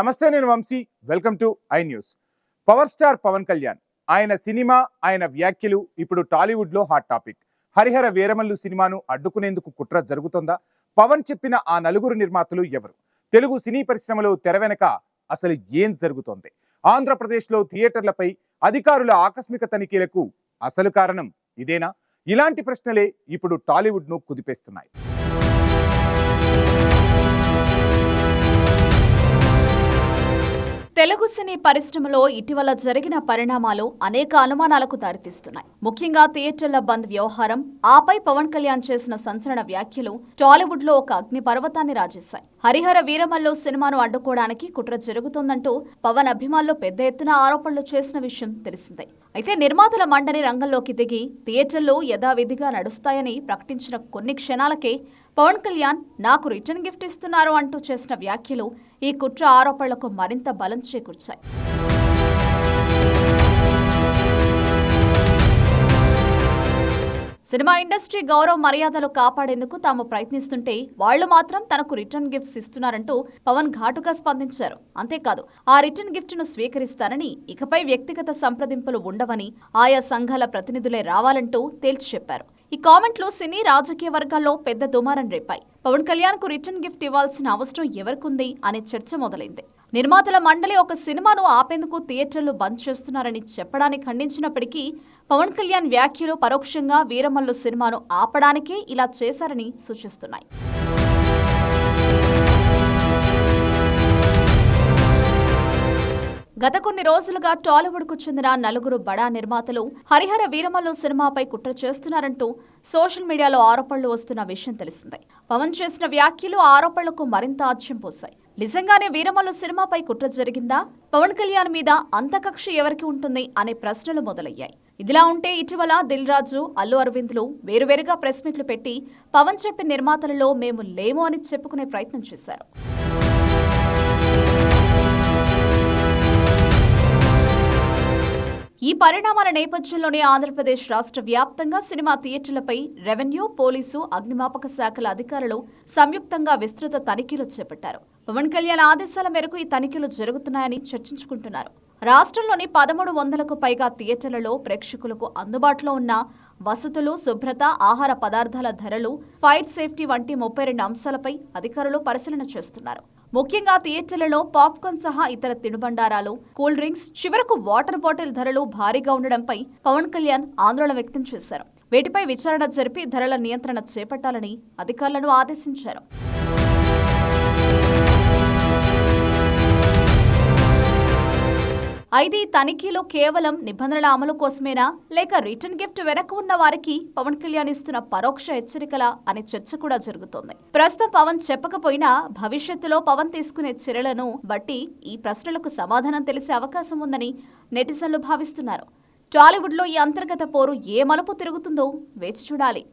నమస్తే, నేను Vamsi. Welcome to I news. Power star Pawan Kalyan, ఆయన సినిమా, ఆయన వ్యాఖ్యలు ఇప్పుడు టాలీవుడ్ లో హాట్ టాపిక్. హరిహర వీరమల్లు సినిమాను అడ్డుకునేందుకు కుట్ర జరుగుతోందా? పవన్ చెప్పిన ఆ నలుగురు నిర్మాతలు ఎవరు? తెలుగు సినీ పరిశ్రమలో తెర వెనక అసలు ఏం జరుగుతోంది? ఆంధ్రప్రదేశ్లో థియేటర్లపై అధికారుల ఆకస్మిక తనిఖీలకు అసలు కారణం ఇదేనా? ఇలాంటి ప్రశ్నలే ఇప్పుడు టాలీవుడ్ ను కుదిపేస్తున్నాయి. తెలుగు సినీ పరిశ్రమలో ఇటీవల జరిగిన పరిణామాలు అనేక అనుమానాలకు దారితీస్తున్నాయి. ముఖ్యంగా థియేటర్ల బంద్ వ్యవహారం, ఆపై పవన్ కళ్యాణ్ చేసిన సంచలన వ్యాఖ్యలు టాలీవుడ్ లో ఒక అగ్ని పర్వతాన్ని రాజేశాయి. హరిహర వీరమల్లు సినిమాను అడ్డుకోవడానికి కుట్ర జరుగుతోందంటూ పవన్ అభిమానులు పెద్ద ఎత్తున ఆరోపణలు చేసిన విషయం తెలిసిందే. అయితే నిర్మాతల మండలి రంగంలోకి దిగి థియేటర్లు యథావిధిగా నడుస్తాయని ప్రకటించిన కొన్ని క్షణాలకే పవన్ కళ్యాణ్ నాకు రిటర్న్ గిఫ్ట్ ఇస్తున్నారు అంటూ చేసిన వ్యాఖ్యలు ఈ కుట్ర ఆరోపణలకు మరింత బలం చేకూర్చాయి. సినిమా ఇండస్ట్రీ గౌరవ మర్యాదలు కాపాడేందుకు తాము ప్రయత్నిస్తుంటే వాళ్లు మాత్రం తనకు రిటర్న్ గిఫ్ట్స్ ఇస్తున్నారంటూ పవన్ ఘాటుగా స్పందించారు. అంతేకాదు, ఆ రిటర్న్ గిఫ్ట్ ను స్వీకరిస్తానని, ఇకపై వ్యక్తిగత సంప్రదింపులు ఉండవని, ఆయా సంఘాల ప్రతినిధులే రావాలంటూ తేల్చి చెప్పారు. ఈ కామెంట్లు సినీ రాజకీయ వర్గాల్లో పెద్ద దుమారం రేపాయి. పవన్ కళ్యాణ్ కు రిటర్న్ గిఫ్ట్ ఇవ్వాల్సిన అవసరం ఎవరికుంది అనే చర్చ మొదలైంది. నిర్మాతల మండలి ఒక సినిమాను ఆపేందుకు థియేటర్లు బంద్ చేస్తున్నారని చెప్పడాన్ని ఖండించినప్పటికీ పవన్ కళ్యాణ్ వ్యాఖ్యలు పరోక్షంగా వీరమల్లు సినిమాను ఆపడానికే ఇలా చేశారని సూచిస్తున్నాయి. గత కొన్ని రోజులుగా టాలీవుడ్ కు చెందిన నలుగురు బడా నిర్మాతలు హరిహర వీరమల్లు సినిమాపై కుట్ర చేస్తున్నారంటూ సోషల్ మీడియాలో ఆరోపణలు వస్తున్న విషయం తెలిసిందే. పవన్ చేసిన వ్యాఖ్యలు ఆరోపణలకు మరింత ఆజ్యం పోశాయి. నిజంగానే వీరమల్లు సినిమాపై కుట్ర జరిగిందా? పవన్ కళ్యాణ్ మీద అంత కక్ష ఎవరికి ఉంటుంది అనే ప్రశ్నలు మొదలయ్యాయి. ఇదిలా ఉంటే ఇటీవల దిల్ రాజు, అల్లు అరవింద్లు వేరువేరుగా ప్రెస్ మీట్లు పెట్టి పవన్ చెప్పిన నిర్మాతలలో మేము లేము అని చెప్పుకునే ప్రయత్నం చేశారు. ఈ పరిణామాల నేపథ్యంలోనే ఆంధ్రప్రదేశ్ రాష్ట్ర వ్యాప్తంగా సినిమా థియేటర్లపై రెవెన్యూ, పోలీసు, అగ్నిమాపక శాఖల అధికారులు సంయుక్తంగా విస్తృత తనిఖీలు చేపట్టారు. పవన్ కళ్యాణ్ ఆదేశాల మేరకు ఈ తనిఖీలు జరుగుతున్నాయని చర్చించుకుంటున్నారు. రాష్ట్రంలోని 1300కు పైగా థియేటర్లలో ప్రేక్షకులకు అందుబాటులో ఉన్న వసతులు, శుభ్రత, ఆహార పదార్థాల ధరలు, ఫైర్ సేఫ్టీ వంటి 32 అంశాలపై అధికారులు పరిశీలన చేస్తున్నారు. ముఖ్యంగా థియేటర్లలో పాప్కార్న్ సహా ఇతర తినుబండారాలు, కూల్ డ్రింక్స్, చివరకు వాటర్ బాటిల్ ధరలు భారీగా ఉండడంపై పవన్ కళ్యాణ్ ఆందోళన వ్యక్తం చేశారు. వీటిపై విచారణ జరిపి ధరల నియంత్రణ చేపట్టాలని అధికారులను ఆదేశించారు. అయితే ఈ తనిఖీలు కేవలం నిబంధనల అమలు కోసమేనా, లేక రిటర్న్ గిఫ్ట్ వెనక ఉన్న వారికి పవన్ కళ్యాణ్ ఇస్తున్న పరోక్ష హెచ్చరికలా అనే చర్చ కూడా జరుగుతోంది. ప్రస్తుతం పవన్ చెప్పకపోయినా భవిష్యత్తులో పవన్ తీసుకునే చర్యలను బట్టి ఈ ప్రశ్నలకు సమాధానం తెలిసే అవకాశం ఉందని నెటిజన్లు భావిస్తున్నారు. టాలీవుడ్ లో ఈ అంతర్గత పోరు ఏ మలుపు తిరుగుతుందో వేచి చూడాలి.